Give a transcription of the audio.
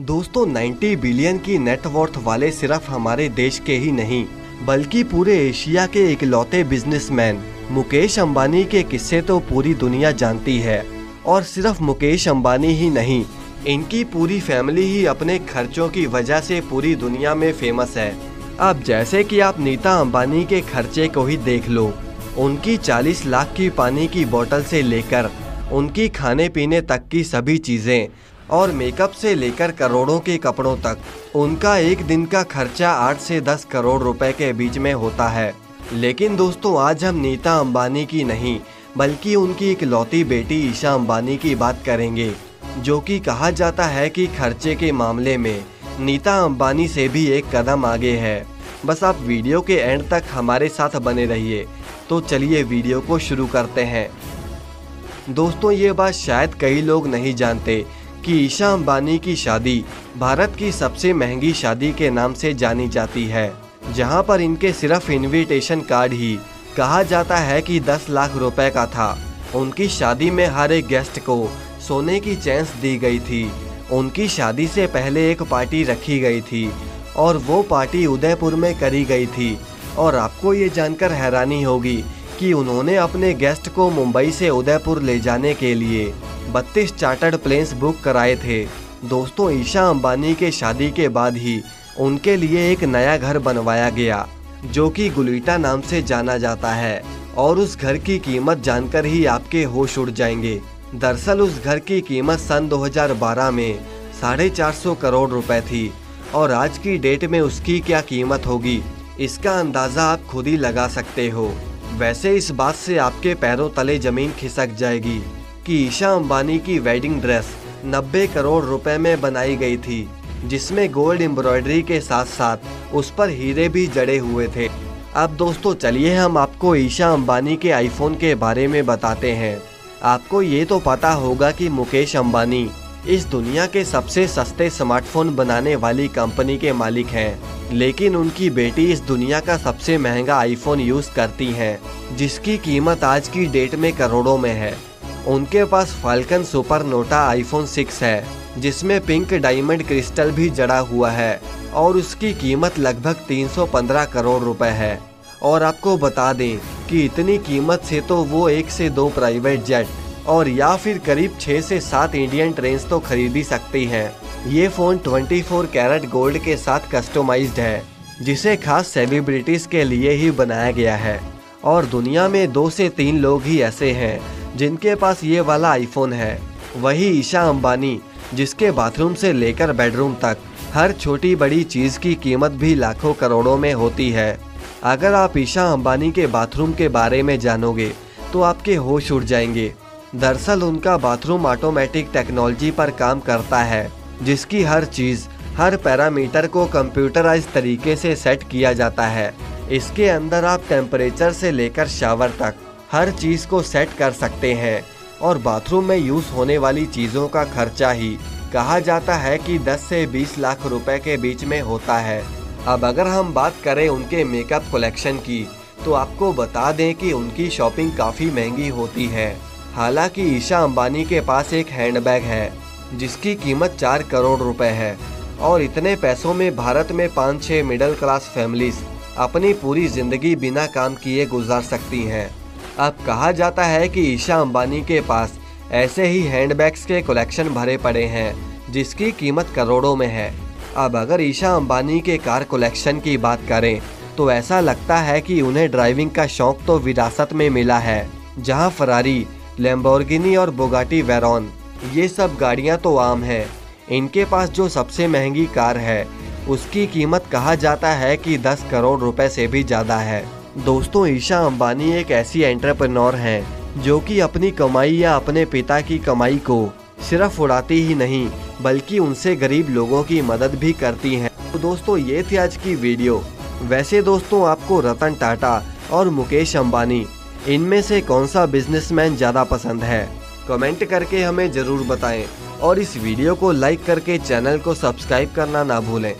दोस्तों 90 बिलियन की नेटवर्थ वाले सिर्फ हमारे देश के ही नहीं बल्कि पूरे एशिया के इकलौते बिजनेसमैन मुकेश अंबानी के किस्से तो पूरी दुनिया जानती है। और सिर्फ मुकेश अंबानी ही नहीं, इनकी पूरी फैमिली ही अपने खर्चों की वजह से पूरी दुनिया में फेमस है। अब जैसे कि आप नीता अंबानी के खर्चे को ही देख लो, उनकी 40 लाख की पानी की बोतल से लेकर उनकी खाने पीने तक की सभी चीज़ें और मेकअप से लेकर करोड़ों के कपड़ों तक, उनका एक दिन का खर्चा 8 से 10 करोड़ रुपए के बीच में होता है। लेकिन दोस्तों आज हम नीता अंबानी की नहीं बल्कि उनकी इकलौती बेटी ईशा अंबानी की बात करेंगे, जो कि कहा जाता है कि खर्चे के मामले में नीता अंबानी से भी एक कदम आगे है। बस आप वीडियो के एंड तक हमारे साथ बने रहिए। तो चलिए वीडियो को शुरू करते हैं। दोस्तों ये बात शायद कई लोग नहीं जानते कि ईशा अंबानी की शादी भारत की सबसे महंगी शादी के नाम से जानी जाती है, जहां पर इनके सिर्फ इनविटेशन कार्ड ही कहा जाता है कि 10 लाख रुपए का था। उनकी शादी में हर एक गेस्ट को सोने की चेन्स दी गई थी। उनकी शादी से पहले एक पार्टी रखी गई थी और वो पार्टी उदयपुर में करी गई थी। और आपको ये जानकर हैरानी होगी कि उन्होंने अपने गेस्ट को मुंबई से उदयपुर ले जाने के लिए 32 चार्टर्ड प्लेन्स बुक कराए थे। दोस्तों ईशा अंबानी के शादी के बाद ही उनके लिए एक नया घर बनवाया गया, जो कि गुलिटा नाम से जाना जाता है। और उस घर की कीमत जानकर ही आपके होश उड़ जाएंगे। दरअसल उस घर की कीमत सन 2012 में 450 करोड़ रुपए थी और आज की डेट में उसकी क्या कीमत होगी, इसका अंदाज़ा आप खुद ही लगा सकते हो। वैसे इस बात से आपके पैरों तले जमीन खिसक जाएगी कि ईशा अंबानी की वेडिंग ड्रेस 90 करोड़ रुपए में बनाई गई थी, जिसमें गोल्ड एम्ब्रॉयडरी के साथ साथ उस पर हीरे भी जड़े हुए थे। अब दोस्तों चलिए हम आपको ईशा अंबानी के आईफोन के बारे में बताते हैं। आपको ये तो पता होगा कि मुकेश अंबानी इस दुनिया के सबसे सस्ते स्मार्टफोन बनाने वाली कंपनी के मालिक हैं, लेकिन उनकी बेटी इस दुनिया का सबसे महंगा आईफोन यूज़ करती हैं, जिसकी कीमत आज की डेट में करोड़ों में है। उनके पास फाल्कन सुपर नोटा आईफोन 6 है, जिसमें पिंक डायमंड क्रिस्टल भी जड़ा हुआ है और उसकी कीमत लगभग 315 करोड़ रुपए है। और आपको बता दें कि इतनी कीमत से तो वो 1 से 2 प्राइवेट जेट और या फिर करीब 6 से 7 इंडियन ट्रेन्स तो खरीद ही सकती हैं। ये फ़ोन 24 कैरेट गोल्ड के साथ कस्टमाइज्ड है, जिसे खास सेलिब्रिटीज़ के लिए ही बनाया गया है। और दुनिया में 2 से 3 लोग ही ऐसे हैं जिनके पास ये वाला आईफोन है, वही ईशा अंबानी, जिसके बाथरूम से लेकर बेडरूम तक हर छोटी बड़ी चीज़ की कीमत भी लाखों करोड़ों में होती है। अगर आप ईशा अंबानी के बाथरूम के बारे में जानोगे तो आपके होश उड़ जाएंगे। दरअसल उनका बाथरूम ऑटोमेटिक टेक्नोलॉजी पर काम करता है, जिसकी हर चीज़ हर पैरामीटर को कंप्यूटराइज तरीके से सेट किया जाता है। इसके अंदर आप टेम्परेचर से लेकर शावर तक हर चीज़ को सेट कर सकते हैं। और बाथरूम में यूज़ होने वाली चीज़ों का खर्चा ही कहा जाता है कि 10 से 20 लाख रुपए के बीच में होता है। अब अगर हम बात करें उनके मेकअप कलेक्शन की, तो आपको बता दें कि उनकी शॉपिंग काफ़ी महंगी होती है। हालांकि ईशा अंबानी के पास एक हैंडबैग है जिसकी कीमत 4 करोड़ रुपए है। और इतने पैसों में भारत में 5-6 मिडिल क्लास फैमिलीज अपनी पूरी ज़िंदगी बिना काम किए गुजार सकती हैं। अब कहा जाता है कि ईशा अंबानी के पास ऐसे ही हैंडबैग्स के कलेक्शन भरे पड़े हैं, जिसकी कीमत करोड़ों में है। अब अगर ईशा अंबानी के कार कलेक्शन की बात करें तो ऐसा लगता है कि उन्हें ड्राइविंग का शौक तो विरासत में मिला है, जहां फरारी, लैम्बोर्गिनी और बुगाटी वेरॉन ये सब गाड़ियां तो आम हैं। इनके पास जो सबसे महंगी कार है उसकी कीमत कहा जाता है कि 10 करोड़ रुपए से भी ज़्यादा है। दोस्तों ईशा अंबानी एक ऐसी एंटरप्रेन्योर हैं जो कि अपनी कमाई या अपने पिता की कमाई को सिर्फ उड़ाती ही नहीं बल्कि उनसे गरीब लोगों की मदद भी करती हैं। तो दोस्तों ये थी आज की वीडियो। वैसे दोस्तों आपको रतन टाटा और मुकेश अंबानी इनमें से कौन सा बिजनेसमैन ज़्यादा पसंद है, कमेंट करके हमें ज़रूर बताएं। और इस वीडियो को लाइक करके चैनल को सब्सक्राइब करना ना भूलें।